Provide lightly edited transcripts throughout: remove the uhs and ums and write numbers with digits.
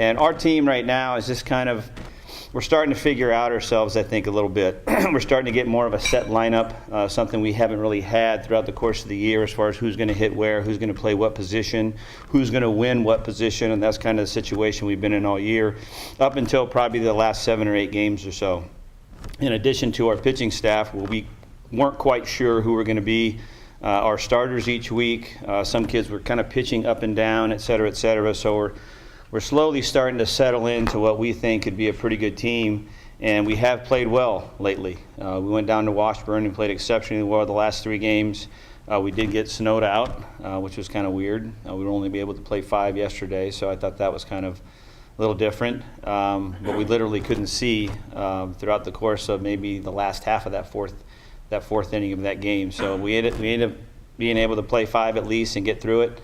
And our team right now is just kind of, we're starting to figure out ourselves, I think, a little bit. We're starting to get more of a set lineup, something we haven't really had throughout the course of the year as far as who's going to hit where, who's going to play what position, who's going to win what position, and that's kind of the situation we've been in all year, up until probably the last 7 or 8 games or so. In addition to our pitching staff, we weren't quite sure who were going to be our starters each week. Some kids were kind of pitching up and down, et cetera, so we're slowly starting to settle into what we think could be a pretty good team, and we have played well lately. We went down to Washburn and played exceptionally well the last 3 games. We did get snowed out, which was kind of weird. We would only be able to play 5 yesterday, so I thought that was kind of a little different. But we literally couldn't see throughout the course of maybe the last half of that fourth inning of that game. So we ended up being able to play 5 at least and get through it.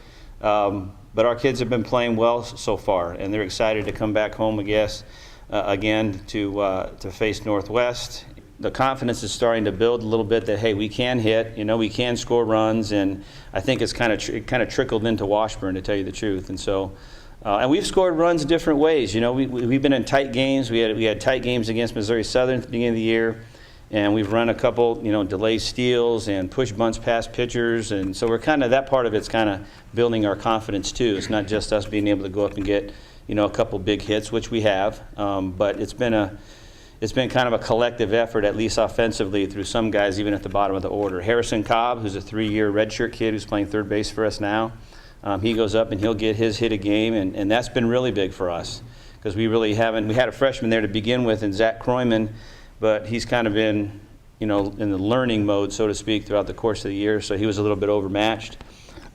But our kids have been playing well so far, and they're excited to come back home, I guess, again to face Northwest. The confidence is starting to build a little bit that, hey, we can hit, we can score runs, and I think it's it kind of trickled into Washburn, to tell you the truth. And so, and we've scored runs different ways. We've been in tight games. We had tight games against Missouri Southern at the beginning of the year. And we've run a couple, delayed steals and push bunts past pitchers, and so we're kind of, that part of it's kind of building our confidence too. It's not just us being able to go up and get, a couple big hits, which we have, but it's been kind of a collective effort, at least offensively, through some guys even at the bottom of the order. Harrison Cobb, who's a 3-year redshirt kid who's playing third base for us now, he goes up and he'll get his hit a game, and that's been really big for us because we really haven't. We had a freshman there to begin with, and Zach Kroyman. But he's kind of been, in the learning mode, so to speak, throughout the course of the year, so he was a little bit overmatched.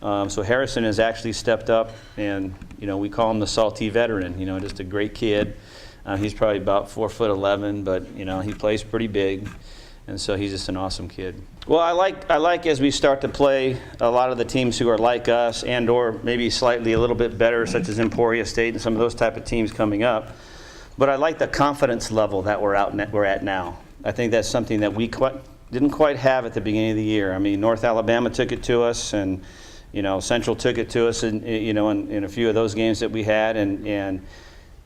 So Harrison has actually stepped up, and, we call him the salty veteran, just a great kid. He's probably about 4'11", but, he plays pretty big, and so he's just an awesome kid. Well, I like as we start to play a lot of the teams who are like us and or maybe slightly a little bit better, such as Emporia State and some of those type of teams coming up. But I like the confidence level that we're at now. I think that's something that we didn't quite have at the beginning of the year. I mean, North Alabama took it to us, and Central took it to us, in a few of those games that we had, and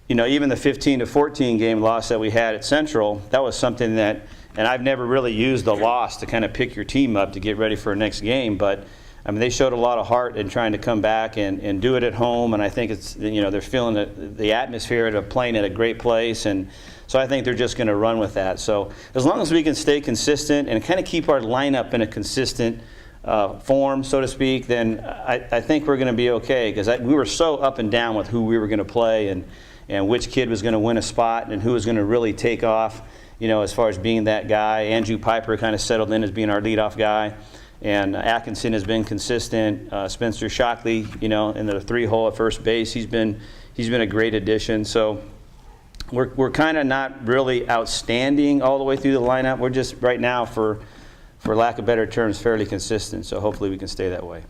even the 15-14 game loss that we had at Central, that was something that, and I've never really used the loss to kind of pick your team up to get ready for a next game, but I mean, they showed a lot of heart in trying to come back and do it at home, and I think it's, they're feeling the atmosphere of playing at a great place, and so I think they're just going to run with that. So as long as we can stay consistent and kind of keep our lineup in a consistent form, so to speak, then I think we're going to be okay, because we were so up and down with who we were going to play and which kid was going to win a spot and who was going to really take off, as far as being that guy. Andrew Piper kind of settled in as being our leadoff guy. And Atkinson has been consistent. Spencer Shockley, in the 3-hole at first base, he's been a great addition. So we're kind of not really outstanding all the way through the lineup. We're just right now, for lack of better terms, fairly consistent. So hopefully we can stay that way.